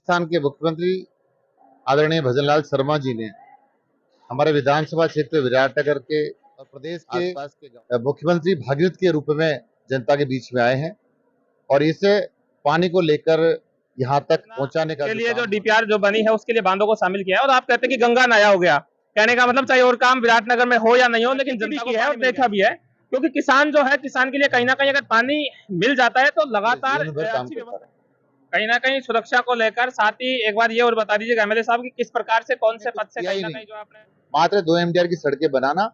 राजस्थान के मुख्यमंत्री आदरणीय भजनलाल शर्मा जी ने हमारे विधानसभा क्षेत्र विराटनगर के और प्रदेश के आसपास के मुख्यमंत्री भागीरथ के रूप में जनता के बीच में आए हैं और इसे पानी को लेकर यहाँ तक पहुंचाने का के लिए जो डीपीआर जो बनी है उसके लिए बांधों को शामिल किया है। और आप कहते हैं कि गंगा नया हो गया, कहने का मतलब चाहे और काम विराटनगर में हो या नहीं हो, लेकिन जनता को है और देखा भी है, क्योंकि किसान जो है, किसान के लिए कहीं ना कहीं अगर पानी मिल जाता है तो लगातार अच्छी व्यवस्था कहीं ना कहीं सुरक्षा को लेकर। साथ ही एक बार ये और बता दीजिएगा एमएलए साहब की किस प्रकार से कौन से पद से कहीं ना कहीं जो आपने मात्र 2 एमडीआर की सड़कें बनाना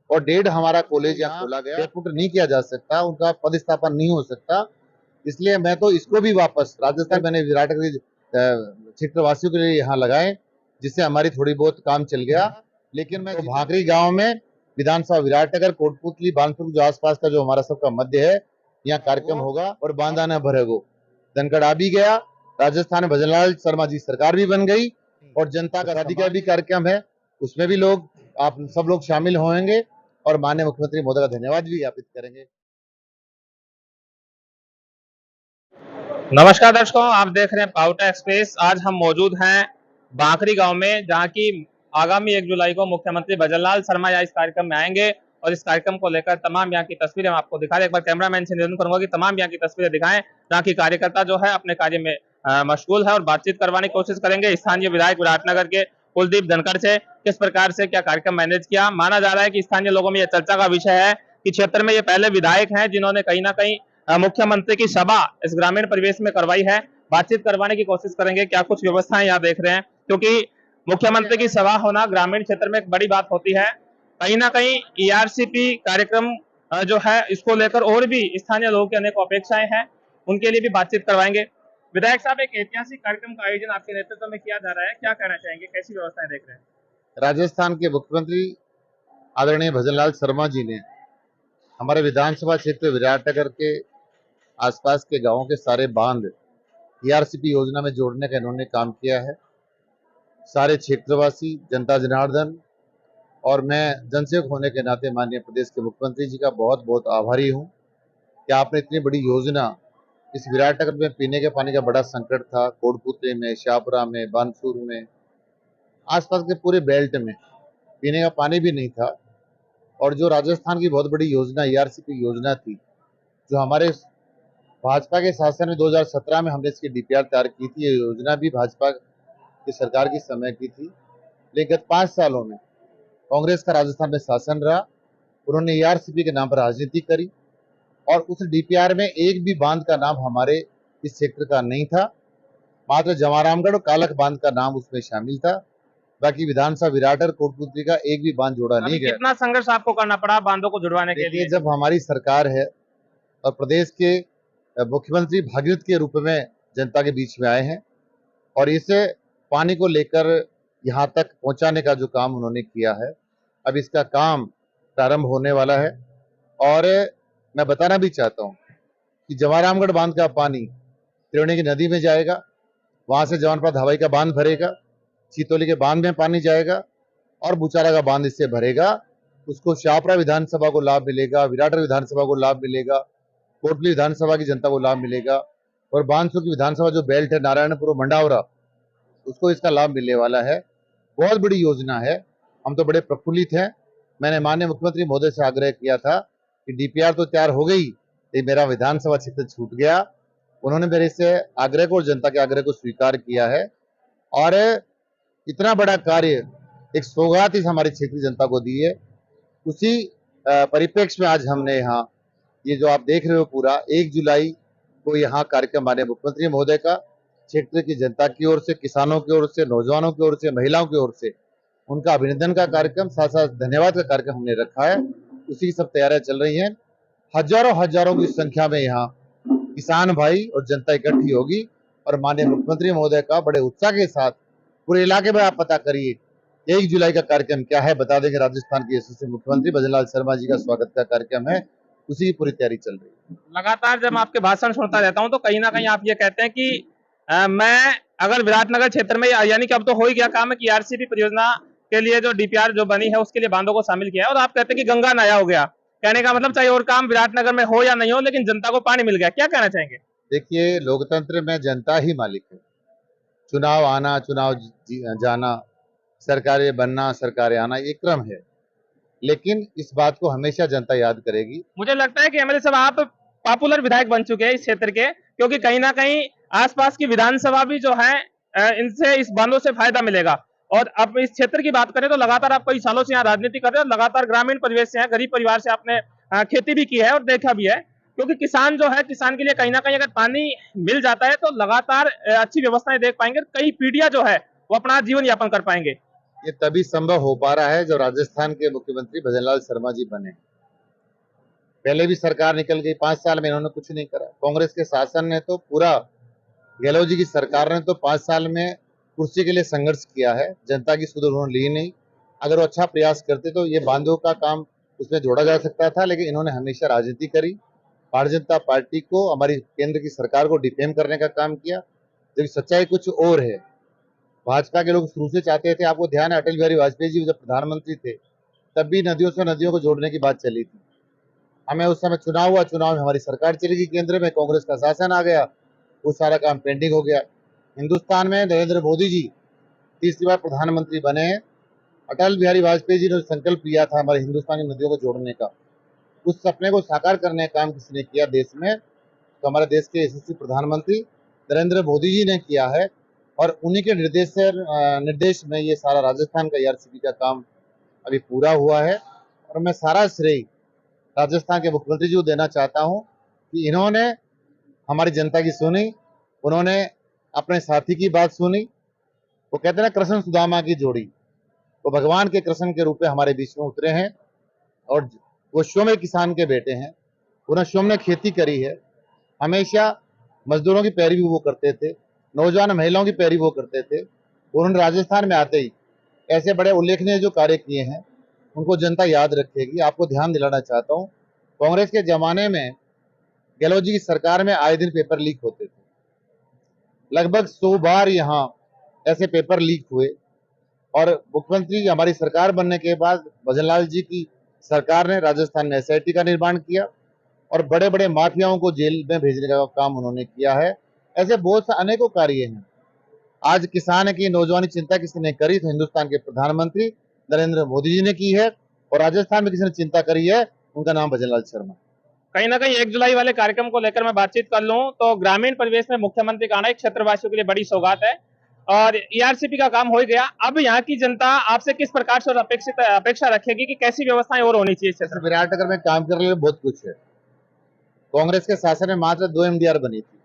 और 1.5 हमारा कॉलेज यहाँ खोला गया, डेपुट नहीं किया जा सकता, उनका पदस्थापन नहीं हो सकता। इसलिए मैं तो इसको भी वापस राजस्थान मैंने विराटनगर क्षेत्रवासियों के लिए यहाँ लगाए, जिससे हमारी थोड़ी बहुत काम चल गया। लेकिन मैं भाकरी गांव में विधानसभा विराटनगर कोटपुतली बानपुर जो आसपास का जो हमारा सबका मध्य है, यहाँ कार्यक्रम होगा और बांधा न भरेगो। धनखड़ आ भी गया, राजस्थान में भजनलाल शर्मा जी सरकार भी बन गई और जनता का शादी का भी कार्यक्रम है, उसमें भी लोग आप सब लोग शामिल होंगे और माननीय मुख्यमंत्री महोदय का धन्यवाद भी ज्ञापित करेंगे। नमस्कार दर्शकों, आप देख रहे हैं पाउटा एक्सप्रेस। आज हम मौजूद हैं बांकरी गांव में, जहां की आगामी 1 जुलाई को मुख्यमंत्री भजनलाल शर्मा यहाँ इस कार्यक्रम में आएंगे और इस कार्यक्रम को लेकर तमाम यहाँ की तस्वीरें हम आपको दिखा रहे हैं। एक बार कैमरामैन से निवेदन करूंगा कि तमाम यहाँ की तस्वीरें दिखाएं, जहाँ की कार्यकर्ता जो है अपने कार्य में मशगूल है और बातचीत करवाने की कोशिश करेंगे स्थानीय विधायक विराटनगर के कुलदीप धनखड़ से। किस प्रकार से क्या कार्यक्रम मैनेज किया, माना जा रहा है कि स्थानीय लोगों में यह चर्चा का विषय है कि क्षेत्र में ये पहले विधायक हैं जिन्होंने कहीं ना कहीं मुख्यमंत्री की सभा इस ग्रामीण परिवेश में करवाई है। बातचीत करवाने की कोशिश करेंगे क्या कुछ व्यवस्थाएं यहाँ देख रहे हैं, क्योंकि मुख्यमंत्री की सभा होना ग्रामीण क्षेत्र में एक बड़ी बात होती है। कहीं ना कहीं ईआरसीपी कार्यक्रम जो है इसको लेकर और भी स्थानीय लोगों की अनेक अपेक्षाएं हैं, उनके लिए भी बातचीत करवाएंगे। विधायक साहब, एक ऐतिहासिक कार्यक्रम का आयोजन आपके नेतृत्व में किया जा रहा है, क्या कहना चाहेंगे, कैसी व्यवस्थाएं देख रहे हैं? राजस्थान के मुख्यमंत्री आदरणीय भजनलाल शर्मा जी ने हमारे विधानसभा क्षेत्र विराटनगर के आसपास के गांवों के सारे बांध ईआरसीपी योजना में जोड़ने का इन्होंने काम किया है। सारे क्षेत्रवासी, जनता जनार्दन और मैं जनसेवक होने के नाते माननीय प्रदेश के मुख्यमंत्री जी का बहुत बहुत आभारी हूं कि आपने इतनी बड़ी योजना, इस विराटनगर में पीने के पानी का बड़ा संकट था, कोटपुतली में, शाहपुरा में, बानसूर में, आसपास के पूरे बेल्ट में पीने का पानी भी नहीं था। और जो राजस्थान की बहुत बड़ी योजना ईआरसीपी योजना थी, जो हमारे भाजपा के शासन में 2017 में हमने इसकी डीपीआर तैयार की थी। ये योजना भी भाजपा की सरकार की समय की थी, लेकिन गत 5 सालों में कांग्रेस का राजस्थान में शासन रहा। उन्होंने ईआरसीपी के नाम पर राजनीति करी और उस डीपीआर में एक भी बांध का नाम हमारे इस क्षेत्र का नहीं था। मात्र जवारामगढ़ और कालक बांध का नाम उसमें शामिल था। बाकी विधानसभा विराटनगर कोटपुतली का एक भी बांध जोड़ा नहीं गया। कितना संघर्ष आपको करना पड़ा बांधों को जुड़वाने के लिए? जब हमारी सरकार है और प्रदेश के मुख्यमंत्री भागीरथ के रूप में जनता के बीच में आए हैं और इसे पानी को लेकर यहाँ तक पहुंचाने का जो काम उन्होंने किया है, अब इसका काम प्रारंभ होने वाला है। और मैं बताना भी चाहता हूँ कि जवारामगढ़ बांध का पानी त्रिवेणी की नदी में जाएगा, वहां से जवानपुर हवाई का बांध भरेगा, चितौली के बांध में पानी जाएगा और बुचारा का बांध इससे भरेगा। उसको शाहपुरा विधानसभा को लाभ मिलेगा, विराटनगर विधानसभा को लाभ मिलेगा, कोटली विधानसभा की जनता को लाभ मिलेगा और बानसूर की विधानसभा जो बेल्ट है नारायणपुर मंडावरा, उसको इसका लाभ मिलने वाला है। बहुत बड़ी योजना है, हम तो बड़े प्रफुल्लित हैं। मैंने माननीय मुख्यमंत्री महोदय से आग्रह किया था कि डीपीआर तो तैयार हो गई, ये मेरा विधानसभा क्षेत्र छूट गया। उन्होंने मेरे से आग्रह को और जनता के आग्रह को स्वीकार किया है और इतना बड़ा कार्य, एक सौगात इस हमारे क्षेत्रीय जनता को दी है। उसी परिप्रेक्ष्य में आज हमने यहाँ ये जो आप देख रहे हो पूरा 1 जुलाई को यहाँ कार्यक्रम माननीय मुख्यमंत्री महोदय का क्षेत्र की जनता की ओर से, किसानों की ओर से, नौजवानों की ओर से, महिलाओं की ओर से उनका अभिनंदन का कार्यक्रम, साथ साथ धन्यवाद का कार्यक्रम हमने रखा है। उसी की सब तैयारियां चल रही हैं। हजारों की संख्या में यहाँ किसान भाई और जनता इकट्ठी होगी और माननीय मुख्यमंत्री महोदय का बड़े उत्साह के साथ पूरे इलाके में आप पता करिए 1 जुलाई का कार्यक्रम क्या है, बता देंगे। राजस्थान के यशस्वी मुख्यमंत्री भजनलाल शर्मा जी का स्वागत का कार्यक्रम है, उसी की पूरी तैयारी चल रही है। लगातार जब आपके भाषण सुनता रहता हूं तो कहीं ना कहीं आप ये कहते हैं कि मैं अगर विराटनगर क्षेत्र में, यानी कि अब तो हो ही गया काम है कि आरसीपी परियोजना के लिए जो डीपीआर जो बनी है उसके लिए बांधों को शामिल किया है, और आप कहते हैं कि गंगा नया हो गया, कहने का मतलब चाहे और काम विराटनगर में हो या नहीं हो, लेकिन जनता को पानी मिल गया, क्या कहना चाहेंगे? देखिए, लोकतंत्र में जनता ही मालिक है चुनाव आना, चुनाव जाना, सरकारें बनना, सरकारें आना, ये क्रम है। लेकिन इस बात को हमेशा जनता याद करेगी। मुझे लगता है कि एमएलए साहब आप पॉपुलर विधायक बन चुके हैं इस क्षेत्र के, क्योंकि कहीं ना कहीं आसपास की विधानसभा भी जो है इनसे, इस बांधों से फायदा मिलेगा। और अब इस क्षेत्र की बात करें तो लगातार आप कई सालों से यहाँ राजनीति कर रहे हो, लगातार ग्रामीण परिवेश से हैं, गरीब परिवार से आपने खेती भी की है और देखा भी है। क्योंकि किसान जो है, किसान के लिए कहीं ना कहीं अगर पानी मिल जाता है तो लगातार अच्छी व्यवस्थाएं देख पाएंगे, कई पीढ़ियां जो है वो अपना जीवन यापन कर पाएंगे। ये तभी संभव हो पा रहा है जब राजस्थान के मुख्यमंत्री भजनलाल शर्मा जी बने। पहले भी सरकार निकल गई, 5 साल में इन्होंने कुछ नहीं करा। कांग्रेस के शासन ने तो पूरा, गहलोत जी की सरकार ने तो 5 साल में कुर्सी के लिए संघर्ष किया है, जनता की सुध उन्होंने ली नहीं। अगर वो अच्छा प्रयास करते तो ये बांधों का काम उसमें जोड़ा जा सकता था, लेकिन इन्होंने हमेशा राजनीति करी, भारतीय जनता पार्टी को, हमारी केंद्र की सरकार को डिफेम करने का काम किया, जबकि सच्चाई कुछ और है। भाजपा के लोग शुरू से चाहते थे, आपको ध्यान है अटल बिहारी वाजपेयी जी जब प्रधानमंत्री थे तब भी नदियों से नदियों को जोड़ने की बात चली थी। हमें उस समय चुनाव हुआ, चुनाव में हमारी सरकार चली गई, केंद्र में कांग्रेस का शासन आ गया, वो सारा काम पेंडिंग हो गया। हिंदुस्तान में नरेंद्र मोदी जी तीसरी बार प्रधानमंत्री बने हैं। अटल बिहारी वाजपेयी जी ने संकल्प लिया था हमारे हिंदुस्तानी नदियों को जोड़ने का, उस सपने को साकार करने का काम किसने किया देश में, तो हमारे देश के यशस्वी प्रधानमंत्री नरेंद्र मोदी जी ने किया है। और उन्हीं के निर्देश में ये सारा राजस्थान का ईआरसीबी का काम अभी पूरा हुआ है। और मैं सारा श्रेय राजस्थान के मुख्यमंत्री जी को देना चाहता हूं कि इन्होंने हमारी जनता की सुनी, उन्होंने अपने साथी की बात सुनी। वो कहते हैं ना, कृष्ण सुदामा की जोड़ी, वो भगवान के कृष्ण के रूप में हमारे बीच में उतरे हैं। और वो स्वयं किसान के बेटे हैं, उन्होंने स्वयं ने खेती करी है, हमेशा मजदूरों की पैरवी वो करते थे, नौजवान महिलाओं की पैरवी वो करते थे। उन्होंने राजस्थान में आते ही ऐसे बड़े उल्लेखनीय जो कार्य किए हैं, उनको जनता याद रखेगी। आपको ध्यान दिलाना चाहता हूँ, कांग्रेस के जमाने में गहलोत जी की सरकार में आए दिन पेपर लीक होते थे, लगभग 100 बार यहाँ ऐसे पेपर लीक हुए। और मुख्यमंत्री हमारी सरकार बनने के बाद भजनलाल जी की सरकार ने राजस्थान में एसआईटी का निर्माण किया और बड़े बड़े माफियाओं को जेल में भेजने का काम उन्होंने किया है। ऐसे बहुत से अनेकों कार्य हैं। आज किसान की नौजवानी चिंता किसी ने करी तो हिंदुस्तान के प्रधानमंत्री नरेंद्र मोदी जी ने की है, और राजस्थान में किसी ने चिंता करी है, उनका नाम भजनलाल शर्मा। कहीं ना कहीं 1 जुलाई वाले कार्यक्रम को लेकर मैं बातचीत कर लूं तो ग्रामीण परिवेश में मुख्यमंत्री का आना एक क्षेत्रवासियों के लिए बड़ी सौगात है। और ईआरसीपी का काम हो गया, अब यहाँ की जनता आपसे किस प्रकार से और अपेक्षा रखेगी कि कैसी व्यवस्थाएं और होनी चाहिए इस क्षेत्र में? विराटनगर में काम करने के लिए बहुत कुछ है। कांग्रेस के शासन में मात्र 2 एमडीआर बनी थी,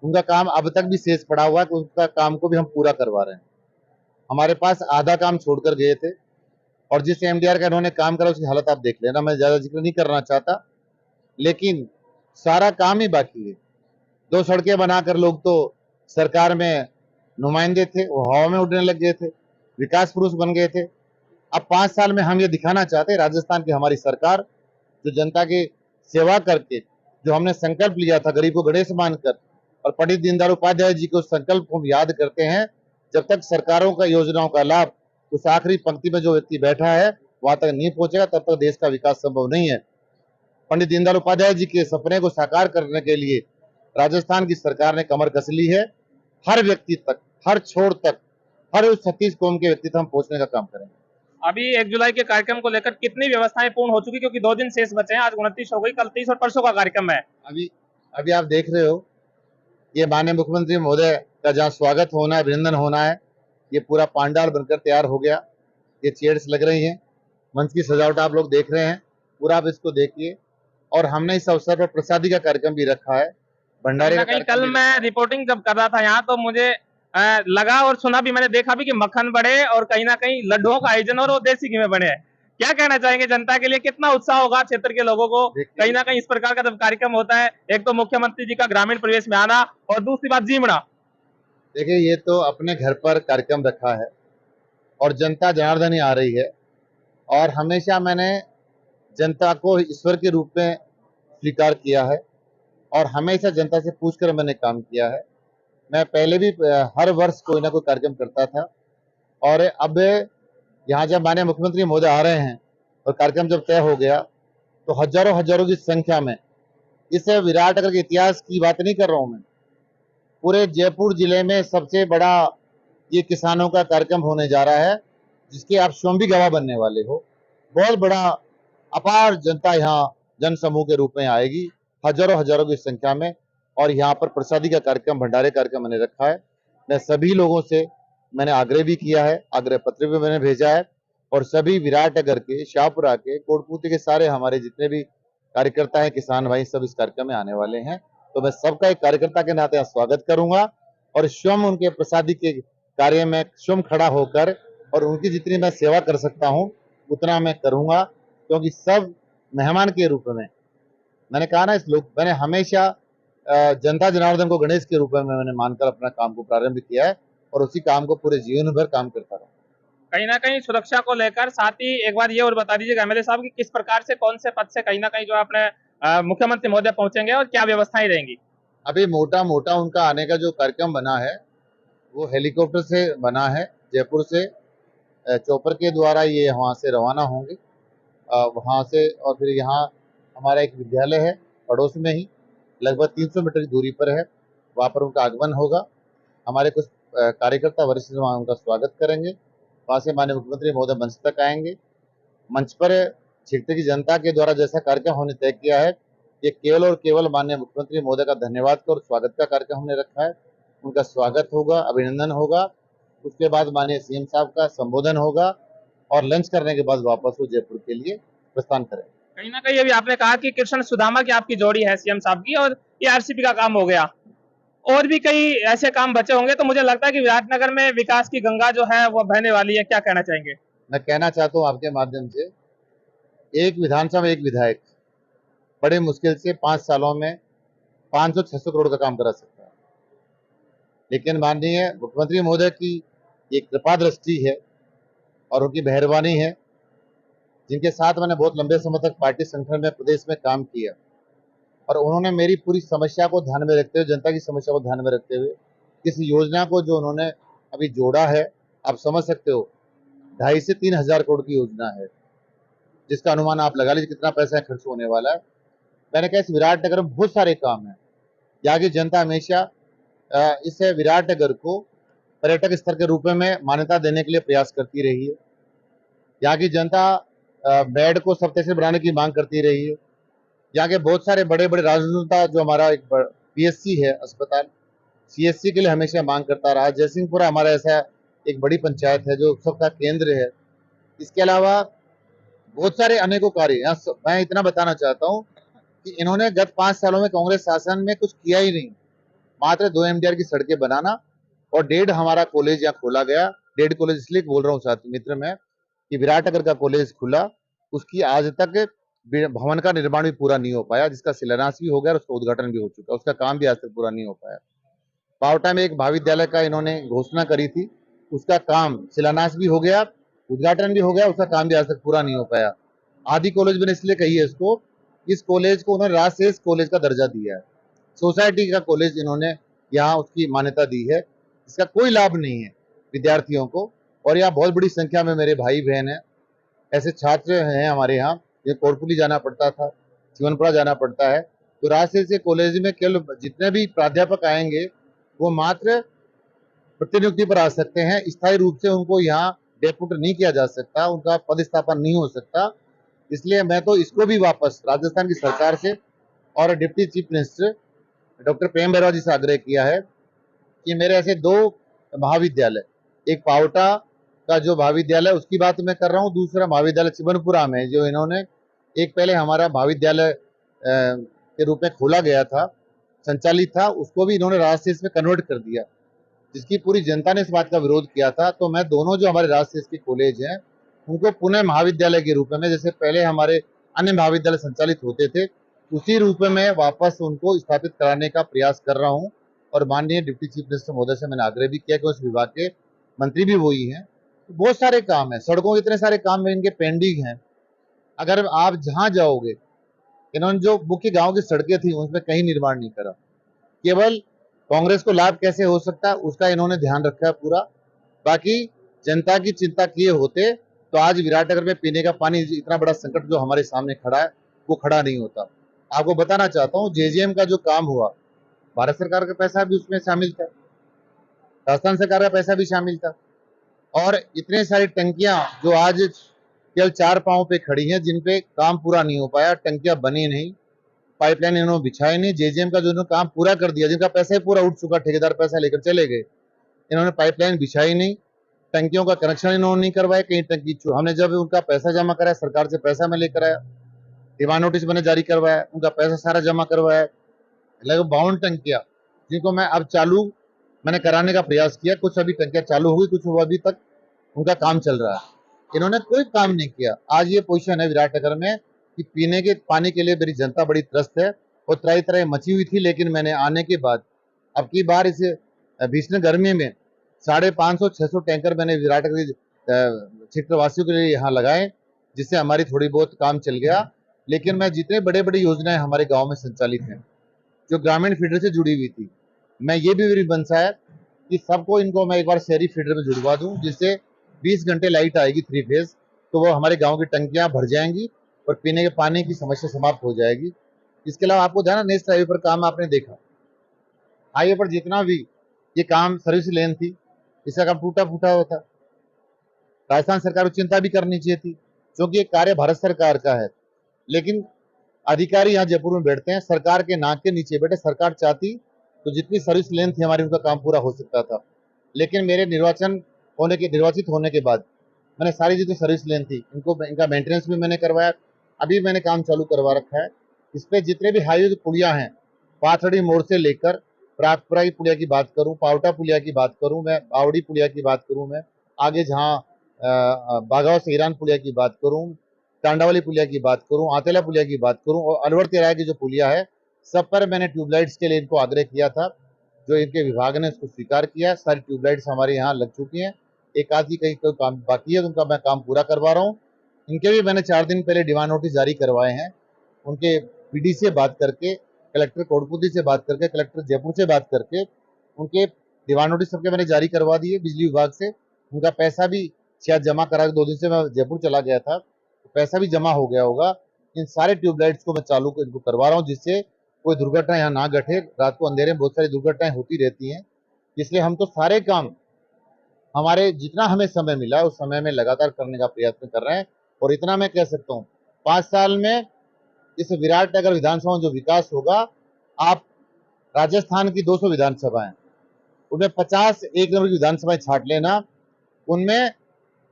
उनका काम अब तक भी शेष पड़ा हुआ है, उनका काम को भी हम पूरा करवा रहे हैं। हमारे पास आधा काम छोड़कर गए थे, और जिस एमडीआर का इन्होंने काम करा उसकी हालत आप देख लेना, मैं ज्यादा जिक्र नहीं करना चाहता, लेकिन सारा काम ही बाकी है। 2 सड़कें बनाकर लोग तो सरकार में नुमाइंदे थे, वो हवा में उड़ने लग गए थे, विकास पुरुष बन गए थे। अब 5 साल में हम ये दिखाना चाहते हैं, राजस्थान की हमारी सरकार जो जनता की सेवा करके, जो हमने संकल्प लिया था गरीब को गणेश मानकर, और पंडित दीनदयाल उपाध्याय जी को संकल्प को हम याद करते हैं। जब तक सरकारों का योजनाओं का लाभ उस आखिरी पंक्ति में जो व्यक्ति बैठा है वहां तक नहीं पहुंचेगा, तब तक देश का विकास संभव नहीं है। पंडित दीनदयाल उपाध्याय जी के सपने को साकार करने के लिए राजस्थान की सरकार ने कमर कस ली है। हर व्यक्ति तक, हर छोर तक, हर उस 36 कौम के व्यक्ति तक हम पहुंचने का काम करेंगे। अभी 1 जुलाई के कार्यक्रम को लेकर कितनी व्यवस्थाएं पूर्ण हो चुकी, क्योंकि 2 दिन शेष बचे हैं, आज 29 हो गई, कल 30 और परसों का कार्यक्रम है। अभी आप देख रहे हो, ये माननीय मुख्यमंत्री महोदय का जहाँ स्वागत होना है, अभिनंदन होना है, ये पूरा पांडाल बनकर तैयार हो गया। ये चेयर्स लग रही हैं, मंच की सजावट आप लोग देख रहे हैं, पूरा आप इसको देखिए। और हमने इस अवसर पर प्रसादी का कार्यक्रम भी रखा है, भंडारे का कार्यक्रम। कल मैं रिपोर्टिंग जब कर रहा था यहाँ तो मुझे लगा और सुना भी, मैंने देखा भी कि मक्खन बड़े और कहीं ना कहीं लड्डुओं का आयोजन और वो देसी घी में बने हैं। क्या कहना चाहेंगे जनता के लिए, कितना उत्साह होगा क्षेत्र के लोगों को कहीं ना कहीं इस प्रकार का जब कार्यक्रम होता है? एक तो मुख्यमंत्री जी का ग्रामीण परिवेश में आना और दूसरी बात जीमड़ा। देखिए, ये तो अपने घर पर कार्यक्रम रखा है और जनता जनार्दन ही आ रही है, और हमेशा मैंने जनता को ईश्वर के रूप में स्वीकार किया है और हमेशा जनता से पूछकर मैंने काम किया है। मैं पहले भी हर वर्ष कोई ना कोई कार्यक्रम करता था, और अब यहाँ जब माननीय मुख्यमंत्री महोदय आ रहे हैं और कार्यक्रम जब तय हो गया तो हजारों हजारों की संख्या में, इस विराटनगर के इतिहास की बात नहीं कर रहा हूं मैं, पूरे जयपुर जिले में सबसे बड़ा ये किसानों का कार्यक्रम होने जा रहा है, जिसके आप स्वयं भी गवाह बनने वाले हो। बहुत बड़ा अपार जनता यहाँ जन समूह के रूप में आएगी, हजारों हजारों की संख्या में। और यहाँ पर प्रसादी का कार्यक्रम, भंडारे कार्यक्रम मैंने रखा है। मैं सभी लोगों से मैंने आग्रह भी किया है, आग्रह पत्र भी मैंने भेजा है, और सभी विराटनगर के, शाहपुरा के, कोटपुती के सारे हमारे जितने भी कार्यकर्ता हैं, किसान भाई, सब इस कार्यक्रम में आने वाले हैं। तो मैं सबका एक कार्यकर्ता के नाते स्वागत करूंगा और स्वयं उनके प्रसादी के कार्य में स्वयं खड़ा होकर और उनकी जितनी मैं सेवा कर सकता हूं उतना मैं करूंगा, क्योंकि सब मेहमान के रूप में, मैंने कहा ना, इस लोग मैंने हमेशा जनता जनार्दन को गणेश के रूप में मैंने मानकर अपना काम को प्रारंभ किया है और उसी काम को पूरे जीवन भर काम करता रहा। कहीं ना कहीं सुरक्षा को लेकर, साथ ही एक बार ये और बता दीजिएगा एमएलए साहब कि किस प्रकार से, कौन से पद से कहीं ना कहीं जो अपने मुख्यमंत्री महोदय पहुंचेंगे और क्या व्यवस्थाएं रहेंगी? अभी मोटा मोटा उनका आने का जो कार्यक्रम बना है वो हेलीकॉप्टर से बना है। जयपुर से चौपर के द्वारा ये वहाँ से रवाना होंगे, वहाँ से, और फिर यहाँ हमारा एक विद्यालय है पड़ोस में ही, लगभग 300 मीटर की दूरी पर है, वहाँ पर उनका आगमन होगा। हमारे कुछ कार्यकर्ता वरिष्ठ वहाँ उनका स्वागत करेंगे। वहाँ से माननीय मुख्यमंत्री महोदय मंच तक आएंगे। मंच पर क्षेत्र की जनता के द्वारा जैसा कार्यक्रम हमने तय किया है, ये केवल और केवल माननीय मुख्यमंत्री महोदय का धन्यवाद का और स्वागत का कार्यक्रम हमने रखा है। उनका स्वागत होगा, अभिनंदन होगा, उसके बाद माननीय सीएम साहब का संबोधन होगा और लंच करने के बाद वापस वो जयपुर के लिए प्रस्थान करेंगे। कहीं ना कहीं अभी आपने कहा कि कृष्ण सुदामा की आपकी जोड़ी है सीएम साहब की, और ये आरसीपी का काम हो गया, और भी कई ऐसे काम बचे होंगे, तो मुझे लगता है कि विराटनगर में विकास की गंगा जो है वो बहने वाली है। क्या कहना चाहेंगे? मैं कहना चाहता हूँ आपके माध्यम से, एक विधानसभा एक विधायक बड़े मुश्किल से 5 सालों में 500-600 करोड़ का काम करा सकता है, लेकिन माननीय मुख्यमंत्री महोदय की एक कृपा दृष्टि है और उनकी मेहरबानी है, जिनके साथ मैंने बहुत लंबे समय तक पार्टी संगठन में प्रदेश में काम किया, और उन्होंने मेरी पूरी समस्या को ध्यान में रखते हुए, जनता की समस्या को ध्यान में रखते हुए, इस योजना को जो उन्होंने अभी जोड़ा है, आप समझ सकते हो 2,500 से 3,000 करोड़ की योजना है, जिसका अनुमान आप लगा लीजिए कितना पैसा खर्च होने वाला है। मैंने कहा इस विराटनगर में बहुत सारे काम हैं। यहाँ की जनता हमेशा इस विराटनगर को पर्यटक स्थल के रूप में मान्यता देने के लिए प्रयास करती रही है। यहाँ की जनता बेड को सबसे बढ़ाने की मांग करती रही है। यहाँ के बहुत सारे बड़े बड़े राजनेता, जो हमारा एक पीएससी है अस्पताल, सीएससी के लिए हमेशा मांग करता रहा। जयसिंहपुरा हमारा ऐसा एक बड़ी पंचायत है जो सबका केंद्र है। इसके अलावा बहुत सारे अनेकों कार्य, मैं इतना बताना चाहता हूँ कि इन्होंने गत 5 सालों में कांग्रेस शासन में कुछ किया ही नहीं, मात्र 2 एमडीआर की सड़कें बनाना और 1.5 हमारा कॉलेज यहाँ खोला गया। 1.5 कॉलेज इसलिए बोल रहा हूँ साथी मित्र में कि विराटनगर का कॉलेज खुला, उसकी आज तक भवन का निर्माण भी पूरा नहीं हो पाया, जिसका शिलान्यास भी हो गया और उसका उद्घाटन भी हो चुका, उसका काम भी आज तक पूरा नहीं हो पाया। पावटा में एक महाविद्यालय का इन्होंने घोषणा करी थी, उसका काम शिलान्यास भी हो गया, उद्घाटन भी हो गया, उसका काम भी आज तक पूरा नहीं हो पाया। आदि कॉलेज मैंने इसलिए कही है इसको, इस कॉलेज को उन्होंने राजशेष कॉलेज का दर्जा दिया है, सोसाइटी का कॉलेज इन्होंने यहाँ उसकी मान्यता दी है, इसका कोई लाभ नहीं है विद्यार्थियों को। और यहाँ बहुत बड़ी संख्या में मेरे भाई बहन हैं, ऐसे छात्र हैं हमारे यहाँ, ये कोटपुली जाना पड़ता था, चिवनपुरा जाना पड़ता है, तो राजशेष के कॉलेज में केवल जितने भी प्राध्यापक आएंगे वो मात्र प्रतिनियुक्ति पर आ सकते हैं, स्थायी रूप से उनको यहाँ डेपुट नहीं किया जा सकता, उनका पदस्थापन नहीं हो सकता। इसलिए मैं तो इसको भी वापस राजस्थान की सरकार से और डिप्टी चीफ मिनिस्टर डॉक्टर प्रेम बैरवा जी से आग्रह किया है कि मेरे ऐसे 2 महाविद्यालय, एक पावटा का जो महाविद्यालय उसकी बात मैं कर रहा हूँ, दूसरा महाविद्यालय चिवनपुरा में जो इन्होंने एक पहले हमारा महाविद्यालय के रूप में खोला गया था, संचालित था, उसको भी इन्होंने राजशेष में कन्वर्ट कर दिया, जिसकी पूरी जनता ने इस बात का विरोध किया था। तो मैं दोनों जो हमारे राजशेष के कॉलेज हैं उनको पुनः महाविद्यालय के रूप में, जैसे पहले हमारे अन्य महाविद्यालय संचालित होते थे, उसी रूप में वापस उनको स्थापित कराने का प्रयास कर रहा हूं। और माननीय डिप्टी चीफ मिनिस्टर महोदय से मैंने आग्रह भी किया कि उस विभाग के मंत्री भी वही हैं। तो बहुत सारे काम है, सड़कों के इतने सारे काम में इनके पेंडिंग हैं। अगर आप जहां जाओगे, इन्होंने जो मुख्य गांव की सड़कें थी उसमें कहीं निर्माण नहीं करा, केवल कांग्रेस को लाभ कैसे हो सकता है उसका इन्होंने ध्यान रखा है पूरा। बाकी जनता की चिंता किए होते तो आज विराटनगर में पीने का पानी इतना बड़ा संकट जो हमारे सामने खड़ा है वो खड़ा नहीं होता। आपको बताना चाहता हूँ जेजेएम का जो काम हुआ, भारत सरकार का पैसा भी उसमें शामिल था, राजस्थान सरकार का पैसा भी शामिल था। और इतने सारी टंकियां जो आज केवल 4 पांव पे खड़ी हैं, जिन पे काम पूरा नहीं हो पाया, टंकियां बनी नहीं, पाइपलाइन इन्होंने बिछाई नहीं, जेजेएम का जो इन्होंने काम पूरा कर दिया, जिनका पैसा ही पूरा उठ चुका, ठेकेदार पैसा लेकर चले गए, इन्होंने पाइपलाइन बिछाई नहीं, टंकियों का कनेक्शन इन्होंने नहीं करवाया। कहीं टंकी हमने जब उनका पैसा जमा कराया, सरकार से पैसा मैं लेकर आया, डिमांड नोटिस मैंने जारी करवाया, उनका पैसा सारा जमा करवाया, लगभग 52 टंकियां जिनको मैं अब चालू मैंने कराने का प्रयास किया। कुछ अभी टंकियां चालू हो गई, कुछ अभी तक उनका काम चल रहा है। इन्होंने कोई काम नहीं किया। आज ये पोजीशन है विराटनगर में कि पीने के पानी के लिए मेरी जनता बड़ी त्रस्त है और त्राही त्राही मची हुई थी, लेकिन मैंने आने के बाद अब की बार इस भीषण गर्मी में 550-600 टैंकर मैंने विराटनगर क्षेत्रवासियों के लिए यहाँ लगाए, जिससे हमारी थोड़ी बहुत काम चल गया। लेकिन मैं जितने बड़े बड़ी योजनाएं हमारे गांव में संचालित हैं, जो ग्रामीण फीडर से जुड़ी हुई थी, मैं ये भी मेरी मंशा है कि सबको इनको मैं एक बार शहरी फीडर में जुड़वा दूं, जिससे 20 घंटे लाइट आएगी 3 फेज, तो वो हमारे गांव की टंकियां भर जाएंगी और पीने के पानी की समस्या समाप्त हो जाएगी। इसके अलावा आपको ध्यान, नेशनल हाईवे पर काम आपने देखा, हाईवे पर जितना भी ये काम सर्विस लेन थी, इसका काम टूटा फूटा हुआ था। राजस्थान सरकार को चिंता भी करनी चाहिए थी, क्योंकि ये कार्य भारत सरकार का है, लेकिन अधिकारी यहाँ जयपुर में बैठते हैं, सरकार के नाक के नीचे बैठे। सरकार चाहती तो जितनी सर्विस लेन थी हमारी, उनका काम पूरा हो सकता था। लेकिन मेरे निर्वाचित होने के बाद मैंने सारी जितनी सर्विस लेन थी इनका मेंटेनेंस भी मैंने करवाया। अभी मैंने काम चालू करवा रखा है। इस पे जितने भी हाईवे पुलिया हैं, पाथड़ी मोड़ से लेकर प्रागपुरा की पुलिया की बात करूं, पावटा पुलिया की बात करूं, मैं बावड़ी पुलिया की बात करूं, मैं आगे जहाँ बागाव से ईरान पुलिया की बात करूं, टांडावाली पुलिया की बात करूं, आतेला पुलिया की बात करूं, और अलवर तेरा की जो पुलिया है, सब पर मैंने ट्यूबलाइट्स के लिए इनको आग्रह किया था, जो इनके विभाग ने उसको स्वीकार किया। सारी ट्यूबलाइट्स हमारे यहाँ लग चुकी हैं, एक आध की कहीं कोई काम बाकी है तो उनका मैं काम पूरा करवा रहा हूँ। इनके भी मैंने 4 दिन पहले डिमांड नोटिस जारी करवाए हैं, उनके पीडी से बात करके, कलेक्टर कोटपुतली से बात करके, कलेक्टर जयपुर से बात करके उनके डिमांड नोटिस सबके मैंने जारी करवा दिए बिजली विभाग से। उनका पैसा भी शायद जमा करा, 2 दिन से मैं जयपुर चला गया था, तो पैसा भी जमा हो गया होगा। इन सारे ट्यूबलाइट्स को मैं चालू इनको करवा रहा हूँ, जिससे कोई दुर्घटना यहाँ ना घटे। रात को अंधेरे में बहुत सारी दुर्घटनाएं होती रहती हैं, इसलिए हम तो सारे काम हमारे जितना हमें समय मिला उस समय में लगातार करने का प्रयत्न कर रहे हैं। और इतना मैं कह सकता हूँ, 5 साल में इस विराटनगर विधानसभा में जो विकास होगा, आप राजस्थान की 200 विधानसभाएं, उनमें 50 एक नंबर की विधानसभाएं छाट लेना, उनमें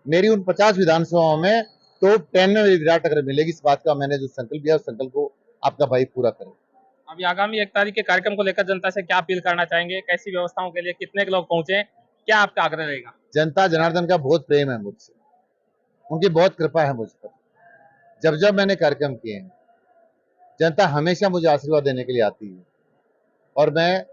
मेरी उन 50 विधानसभाओं में टॉप 10 में विराटनगर मिलेगी। इस बात का मैंने जो संकल्प लिया, उस संकल्प को आपका भाई पूरा करे। अभी आगामी 1 तारीख के कार्यक्रम को लेकर जनता से क्या अपील करना चाहेंगे? कैसी व्यवस्थाओं के लिए कितने लोग पहुंचे? क्या आपका आग्रह रहेगा? जनता जनार्दन का बहुत प्रेम है मुझसे, उनकी बहुत कृपा है मुझ पर। जब जब मैंने कार्यक्रम किए हैं, जनता हमेशा मुझे आशीर्वाद देने के लिए आती है, और मैं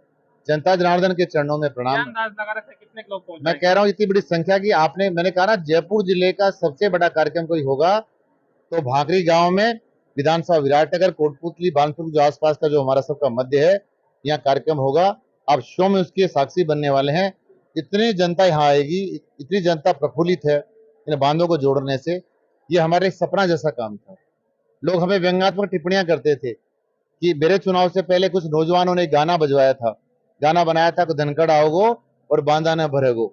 जनता जनार्दन के चरणों में प्रणाम। अंदाज लगा रखे कितने लोग पहुंचे? मैं कह रहा हूँ इतनी बड़ी संख्या की, मैंने कहा ना, जयपुर जिले का सबसे बड़ा कार्यक्रम कोई होगा तो भाकरी गांव में विधानसभा विराटनगर, कोटपुतली, बानपुर जो आसपास का जो हमारा सबका मध्य है, यहाँ कार्यक्रम होगा। आप शो में उसके साक्षी बनने वाले हैं। इतनी जनता यहाँ आएगी, इतनी जनता प्रफुल्लित है इन बांधों को जोड़ने से। ये हमारे एक सपना जैसा काम था। लोग हमें व्यंग्यात्मक टिप्पणियां करते थे कि मेरे चुनाव से पहले कुछ नौजवानों ने गाना बजवाया था, गाना बनाया था कि धनखड़ आओगो और बांधा न भरेगो।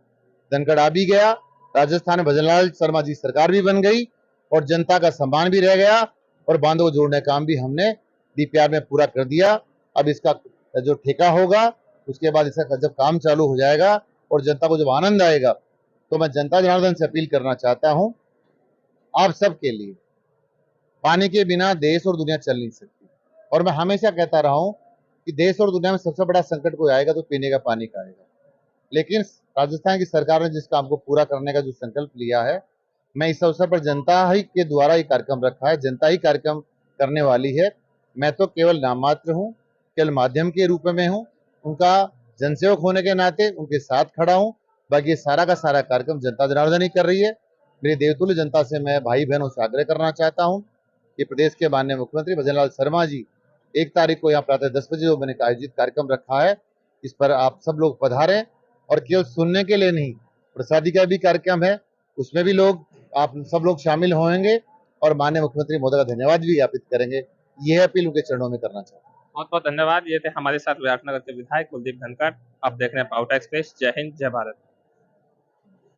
धनखड़ आ भी गया, राजस्थान में भजनलाल शर्मा जी सरकार भी बन गई और जनता का सम्मान भी रह गया, और बांधों को जोड़ने का काम भी हमने डीपीआर में पूरा कर दिया। अब इसका जो ठेका होगा, उसके बाद इसका जब काम चालू हो जाएगा और जनता को जब आनंद आएगा, तो मैं जनता जनार्दन से अपील करना चाहता हूं, आप सबके लिए, पानी के बिना देश और दुनिया चल नहीं सकती। और मैं हमेशा कहता रहा हूं कि देश और दुनिया में सबसे बड़ा संकट कोई आएगा तो पीने का पानी का आएगा। लेकिन राजस्थान की सरकार ने जिस काम को पूरा करने का जो संकल्प लिया है, मैं इस अवसर पर जनता ही के द्वारा ही कार्यक्रम रखा है, जनता ही कार्यक्रम करने वाली है। मैं तो केवल नाममात्र हूँ, केवल माध्यम के रूप में हूँ, उनका जनसेवक होने के नाते उनके साथ खड़ा हूँ। बाकी सारा का सारा कार्यक्रम जनता जनार्दन ही कर रही है। मेरी देवतुल्य जनता से मैं भाई बहनों से आग्रह करना चाहता हूँ कि प्रदेश के माननीय मुख्यमंत्री भजनलाल शर्मा जी 1 तारीख को यहाँ प्रातः 10 बजे जो मैंने आयोजित कार्यक्रम रखा है, इस पर आप सब लोग पधारें। और केवल सुनने के लिए नहीं, प्रसादी का भी कार्यक्रम है, उसमें भी आप सब लोग शामिल होंगे और माननीय मुख्यमंत्री महोदय का धन्यवाद भी ज्ञापित करेंगे। यह अपील उनके चरणों में करना चाहता हूँ। बहुत बहुत धन्यवाद। ये थे हमारे साथ विराटनगर के विधायक कुलदीप धनखड़। आप देख रहे हैं पाउटा एक्सप्रेस। जय हिंद, जय भारत।